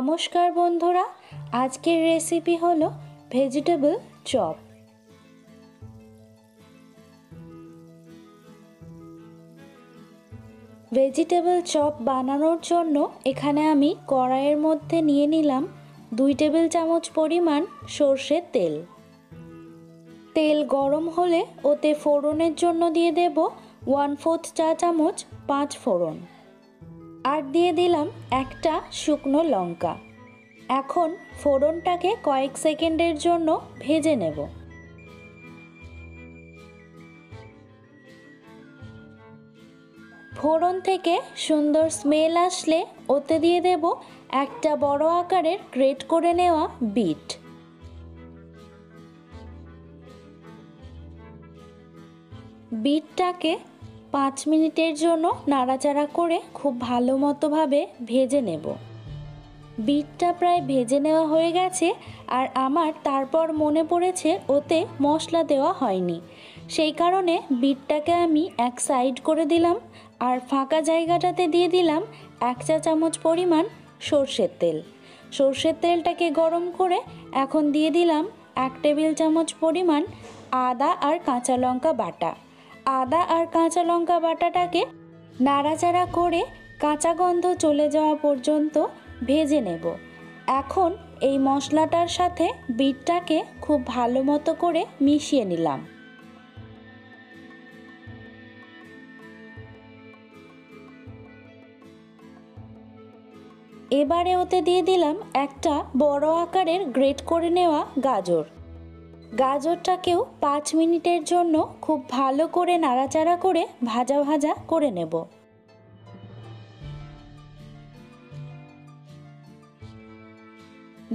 নমস্কার বন্ধুরা, আজকের রেসিপি হলো ভেজিটেবল চপ। ভেজিটেবল চপ বানানোর জন্য এখানে আমি কড়াইয়ের মধ্যে নিয়ে নিলাম 2 টেবিল চামচ পরিমাণ সরষের তেল। তেল গরম হলে ওতে ফোড়নের জন্য দিয়ে দেব 1/4 চা চামচ 5 ফোড়ন, আর দিয়ে দিলাম একটা শুকনো লঙ্কা। এখন ফোড়নটাকে কয়েক সেকেন্ডের জন্য ভেজে নেব। ফোড়ন থেকে সুন্দর স্মেল আসলে ওতে দিয়ে দেব একটা বড় আকারের গ্রেট করে নেওয়া বিট। বিটটাকে 5 মিনিটের জন্য নাড়াচাড়া করে খুব ভালো মতোভাবে ভেজে নেব। বিটটা প্রায় ভেজে নেওয়া হয়ে গেছে, আর আমার তারপর মনে পড়েছে ওতে মশলা দেওয়া হয়নি, সেই কারণে বিটটাকে আমি এক সাইড করে দিলাম। আর ফাঁকা জায়গাটাতে দিয়ে দিলাম 1 চা চামচ পরিমাণ সরষের তেল। সরষের তেলটাকে গরম করে এখন দিয়ে দিলাম 1 টেবিল চামচ পরিমাণ আদা আর কাঁচা লঙ্কা বাটা। আদা আর কাঁচা লঙ্কা বাটাটাকে নাড়াচাড়া করে কাঁচা গন্ধ চলে যাওয়া পর্যন্ত ভেজে নেব। এখন এই মশলাটার সাথে বিটটাকে খুব ভালো মতো করে মিশিয়ে নিলাম। এবারে ওতে দিয়ে দিলাম একটা বড় আকারের গ্রেট করে নেওয়া গাজর। গাজরটাকেও 5 মিনিটের জন্য খুব ভালো করে নাড়াচাড়া করে ভাজা ভাজা করে নেব।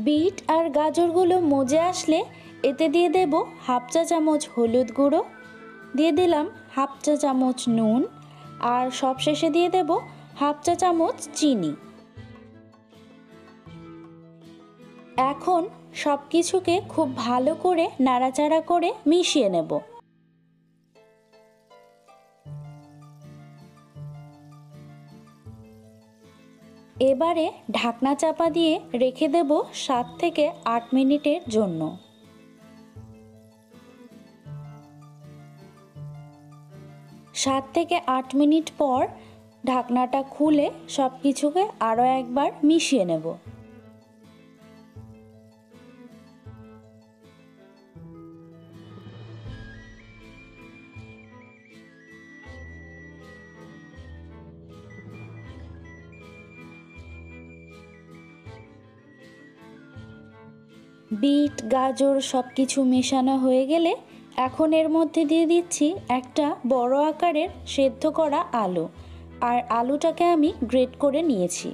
বিট আর গাজরগুলো মজে আসলে এতে দিয়ে দেব 1/2 চা চামচ হলুদ গুঁড়ো, দিয়ে দিলাম 1/2 চা চামচ নুন, আর সবশেষে দিয়ে দেব 1/2 চা চামচ চিনি। এখন সব কিছুকে খুব ভালো করে নাড়াচাড়া করে মিশিয়ে নেব। এবারে ঢাকনা চাপা দিয়ে রেখে দেব 7 থেকে 8 মিনিটের জন্য। 7 থেকে 8 মিনিট পর ঢাকনাটা খুলে সব কিছুকে আরও একবার মিশিয়ে নেব। বিট গাজর সব কিছু মেশানো হয়ে গেলে এখন এর মধ্যে দিয়ে দিচ্ছি একটা বড় আকারের সেদ্ধ করা আলু, আর আলুটাকে আমি গ্রেট করে নিয়েছি।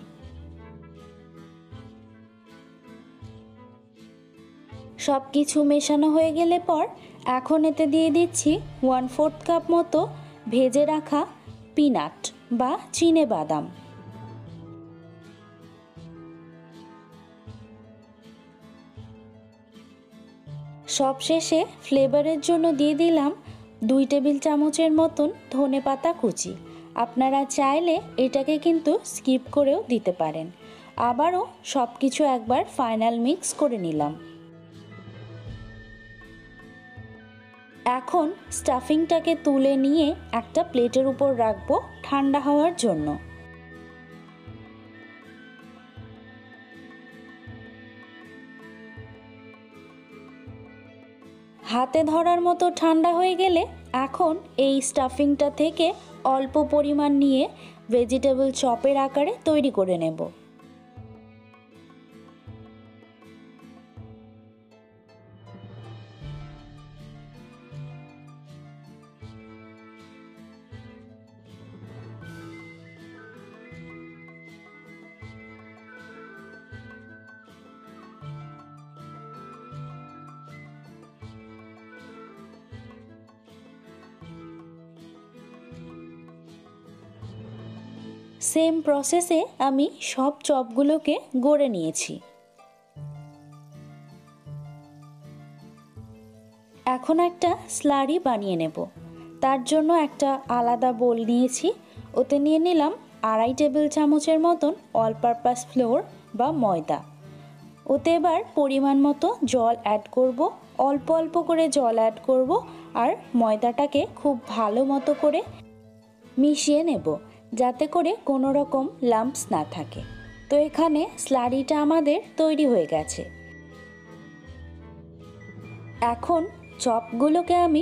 সব কিছু মেশানো হয়ে গেলে পর এখন এতে দিয়ে দিচ্ছি 1/4 কাপ মতো ভেজে রাখা পিনাট বা চিনেবাদাম। সবশেষে ফ্লেভারের জন্য দিয়ে দিলাম 2 টেবিল চামচের মতন ধনেপাতা কুচি। আপনারা চাইলে এটাকে কিন্তু স্কিপ করেও দিতে পারেন। আবারও সব কিছু একবার ফাইনাল মিক্স করে নিলাম। এখন স্টাফিংটাকে তুলে নিয়ে একটা প্লেটের উপর রাখবো ঠান্ডা হওয়ার জন্য। হাতে ধরার মতো ঠান্ডা হয়ে গেলে এখন এই স্টাফিংটা থেকে অল্প পরিমাণ নিয়ে ভেজিটেবল চপের আকারে তৈরি করে নেব। সেম প্রসেসে আমি সব চপগুলোকে গড়ে নিয়েছি। এখন একটা স্লারি বানিয়ে নেব। তার জন্য একটা আলাদা বোল নিয়েছি, ওতে নিয়ে নিলাম 2.5 টেবিল চামচের মতন অল পারপাস ফ্লোর বা ময়দা। ওতে এবার পরিমাণ মতো জল অ্যাড করব, অল্প অল্প করে জল অ্যাড করব আর ময়দাটাকে খুব ভালো মতো করে মিশিয়ে নেব, যাতে করে কোনো রকম লাম্পস না থাকে। তো এখানে স্লারিটা আমাদের তৈরি হয়ে গেছে। এখন চপগুলোকে আমি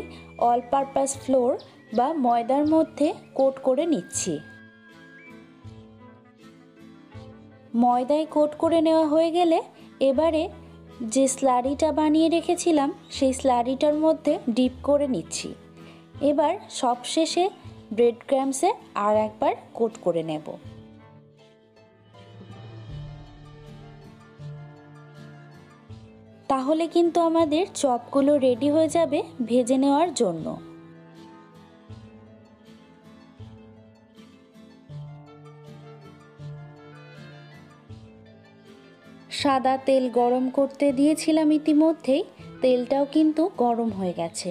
অল পারপাস ফ্লোর বা ময়দার মধ্যে কোট করে নিচ্ছি। ময়দায় কোট করে নেওয়া হয়ে গেলে এবারে যে স্লারিটা বানিয়ে রেখেছিলাম সেই স্লারিটার মধ্যে ডিপ করে নিচ্ছি। এবার সবশেষে ব্রেড ক্রাম্বসে আর একবার কোট করে নেব। তাহলে কিন্তু আমাদের চপগুলো রেডি হয়ে যাবে ভেজে নেওয়ার জন্য। সাদা তেল গরম করতে দিয়েছিলাম ইতিমধ্যেই, তেলটাও কিন্তু গরম হয়ে গেছে।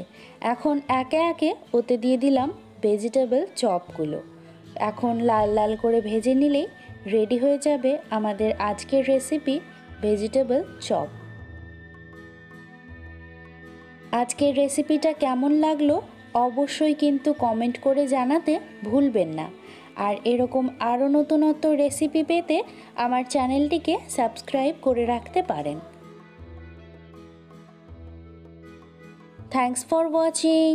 এখন একে একে ওতে দিয়ে দিলাম ভেজিটেবল চপগুলো। এখন লাল লাল করে ভেজে নিলেই রেডি হয়ে যাবে আমাদের আজকের রেসিপি ভেজিটেবল চপ। আজকের রেসিপিটা কেমন লাগলো অবশ্যই কিন্তু কমেন্ট করে জানাতে ভুলবেন না। আর এরকম আরও নতুনত্ব রেসিপি পেতে আমার চ্যানেলটিকে সাবস্ক্রাইব করে রাখতে পারেন। Thanks for watching.